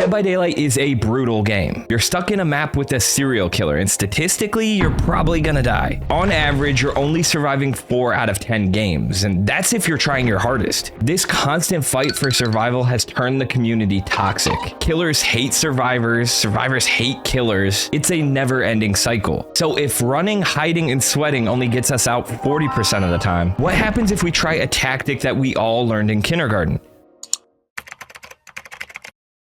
Dead by Daylight is a brutal game. You're stuck in a map with a serial killer, and statistically, you're probably gonna die. On average, you're only surviving 4 out of 10 games, and that's if you're trying your hardest. This constant fight for survival has turned the community toxic. Killers hate survivors, survivors hate killers. It's a never-ending cycle. So if running, hiding, and sweating only gets us out 40% of the time, what happens if we try a tactic that we all learned in kindergarten?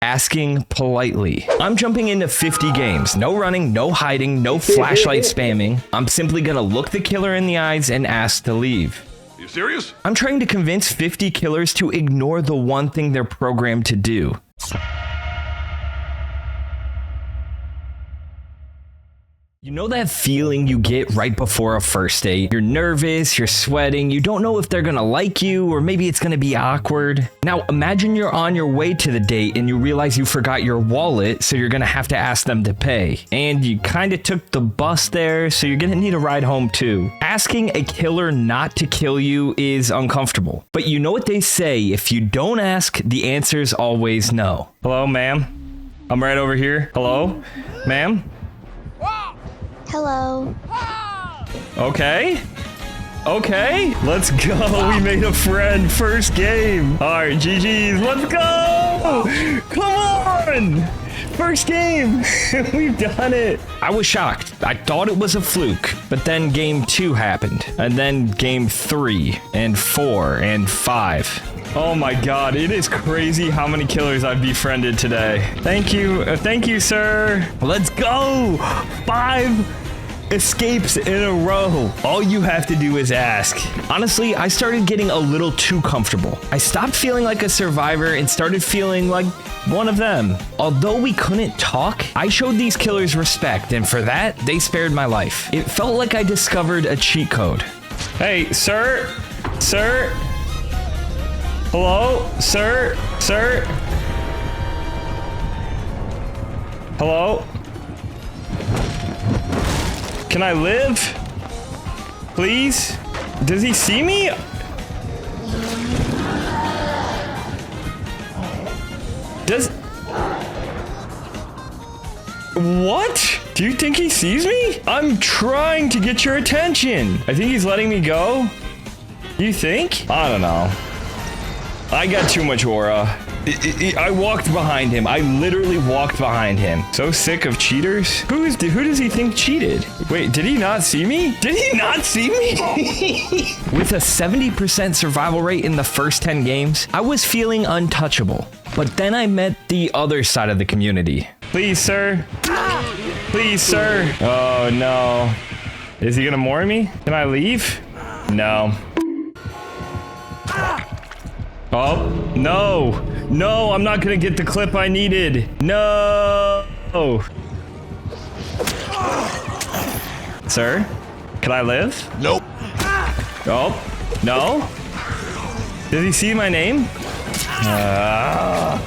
Asking politely. I'm jumping into 50 games. No running, no hiding, no flashlight spamming. I'm simply gonna look the killer in the eyes and ask to leave. You serious? I'm trying to convince 50 killers to ignore the one thing they're programmed to do. You know that feeling you get right before a first date? You're nervous, you're sweating, you don't know if they're gonna like you, or maybe it's gonna be awkward. Now imagine you're on your way to the date and you realize you forgot your wallet, so you're gonna have to ask them to pay. And you kinda took the bus there, so you're gonna need a ride home too. Asking a killer not to kill you is uncomfortable. But you know what they say, if you don't ask, the answer's always no. Hello, ma'am? I'm right over here. Hello? Ma'am? Hello. Okay. Okay. Let's go. We made a friend. First game. All right, GG's. Let's go. Come on. First game. We've done it. I was shocked. I thought it was a fluke. But then game 2 happened. And then game 3 and 4 and 5. Oh my god, it is crazy how many killers I've befriended today. Thank you, sir. Let's go. 5 escapes in a row. All you have to do is ask. Honestly, I started getting a little too comfortable. I stopped feeling like a survivor and started feeling like one of them. Although we couldn't talk, I showed these killers respect, and for that, they spared my life. It felt like I discovered a cheat code. Hey, sir? Sir? Hello? Sir? Sir? Hello? Can I live? Please? Does he see me? What? Do you think he sees me? I'm trying to get your attention. I think he's letting me go. You think? I don't know. I got too much aura. I walked behind him. I literally walked behind him. So sick of cheaters. Who does he think cheated? Wait, did he not see me? Did he not see me? With a 70% survival rate in the first 10 games, I was feeling untouchable. But then I met the other side of the community. Please, sir. Please, sir. Oh, no. Is he gonna moor me? Can I leave? No. Oh, no. No, I'm not gonna get the clip I needed. No. Sir, can I live? Nope. Oh, no. Did he see my name?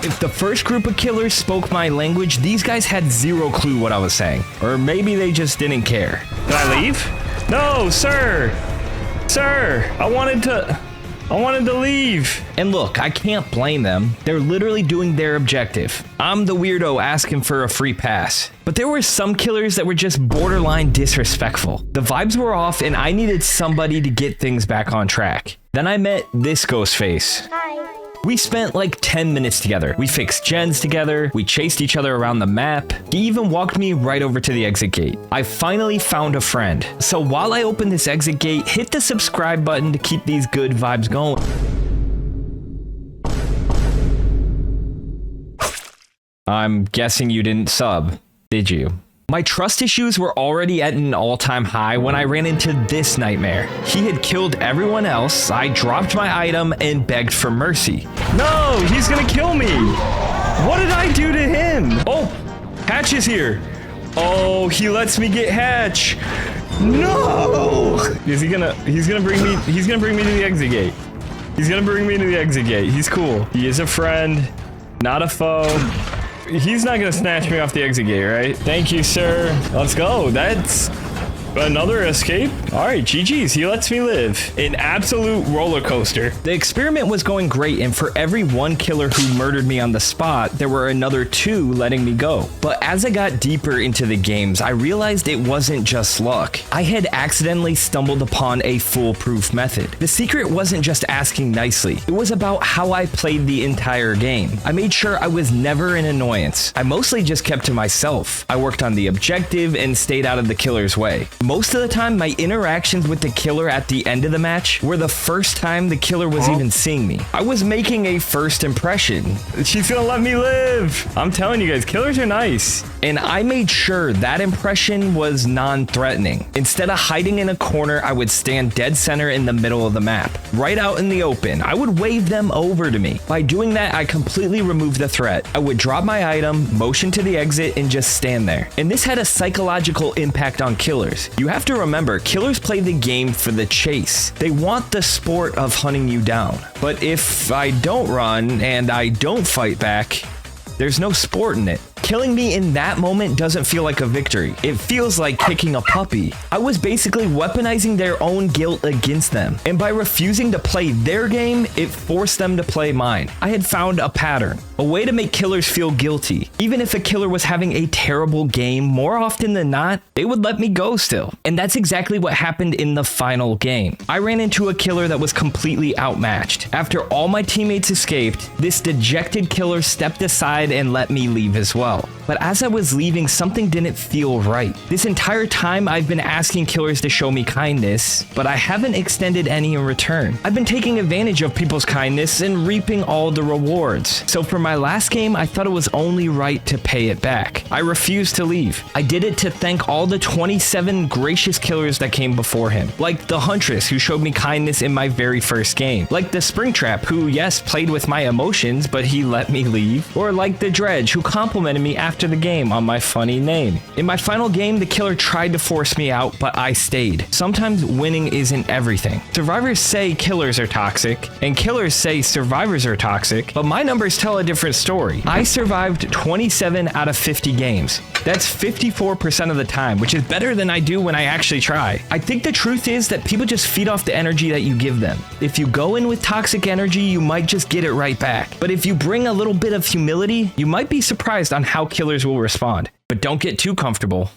If the first group of killers spoke my language, these guys had zero clue what I was saying. Or maybe they just didn't care. Can I leave? No, sir. Sir, I wanted to leave. And look, I can't blame them. They're literally doing their objective. I'm the weirdo asking for a free pass. But there were some killers that were just borderline disrespectful. The vibes were off and I needed somebody to get things back on track. Then I met this ghost face. Hi. We spent like 10 minutes together. We fixed gens together. We chased each other around the map. He even walked me right over to the exit gate. I finally found a friend. So while I open this exit gate, hit the subscribe button to keep these good vibes going. I'm guessing you didn't sub, did you? My trust issues were already at an all-time high when I ran into this nightmare. He had killed everyone else, I dropped my item, and begged for mercy. No, he's gonna kill me! What did I do to him? Oh, Hatch is here. Oh, he lets me get Hatch. No! He's gonna bring me to the exit gate. He's gonna bring me to the exit gate. He's cool. He is a friend, not a foe. He's not gonna snatch me off the exit gate, right? Thank you, sir. Let's go. Another escape. All right, GG's. He lets me live. An absolute roller coaster. The experiment was going great, and for every one killer who murdered me on the spot, there were another 2 letting me go. But as I got deeper into the games, I realized it wasn't just luck. I had accidentally stumbled upon a foolproof method. The secret wasn't just asking nicely. It was about how I played the entire game. I made sure I was never an annoyance. I mostly just kept to myself. I worked on the objective and stayed out of the killer's way. Most of the time, my interactions with the killer at the end of the match were the first time the killer was even seeing me. I was making a first impression. She's gonna let me live. I'm telling you guys, killers are nice. And I made sure that impression was non-threatening. Instead of hiding in a corner, I would stand dead center in the middle of the map, right out in the open. I would wave them over to me. By doing that, I completely removed the threat. I would drop my item, motion to the exit, and just stand there. And this had a psychological impact on killers. You have to remember, killers play the game for the chase. They want the sport of hunting you down. But if I don't run and I don't fight back, there's no sport in it. Killing me in that moment doesn't feel like a victory. It feels like kicking a puppy. I was basically weaponizing their own guilt against them. And by refusing to play their game, it forced them to play mine. I had found a pattern, a way to make killers feel guilty. Even if a killer was having a terrible game, more often than not, they would let me go still. And that's exactly what happened in the final game. I ran into a killer that was completely outmatched. After all my teammates escaped, this dejected killer stepped aside and let me leave as well. But as I was leaving, something didn't feel right. This entire time, I've been asking killers to show me kindness, but I haven't extended any in return. I've been taking advantage of people's kindness and reaping all the rewards. So for my last game, I thought it was only right to pay it back. I refused to leave. I did it to thank all the 27 gracious killers that came before him. Like the Huntress, who showed me kindness in my very first game. Like the Springtrap, who, yes, played with my emotions, but he let me leave. Or like the Dredge, who complimented me after the game on my funny name. In my final game, the killer tried to force me out, but I stayed. Sometimes winning isn't everything. Survivors say killers are toxic, and killers say survivors are toxic, but my numbers tell a different story. I survived 27 out of 50 games. That's 54% of the time, which is better than I do when I actually try. I think the truth is that people just feed off the energy that you give them. If you go in with toxic energy, you might just get it right back. But if you bring a little bit of humility, you might be surprised on how killers will respond. But don't get too comfortable.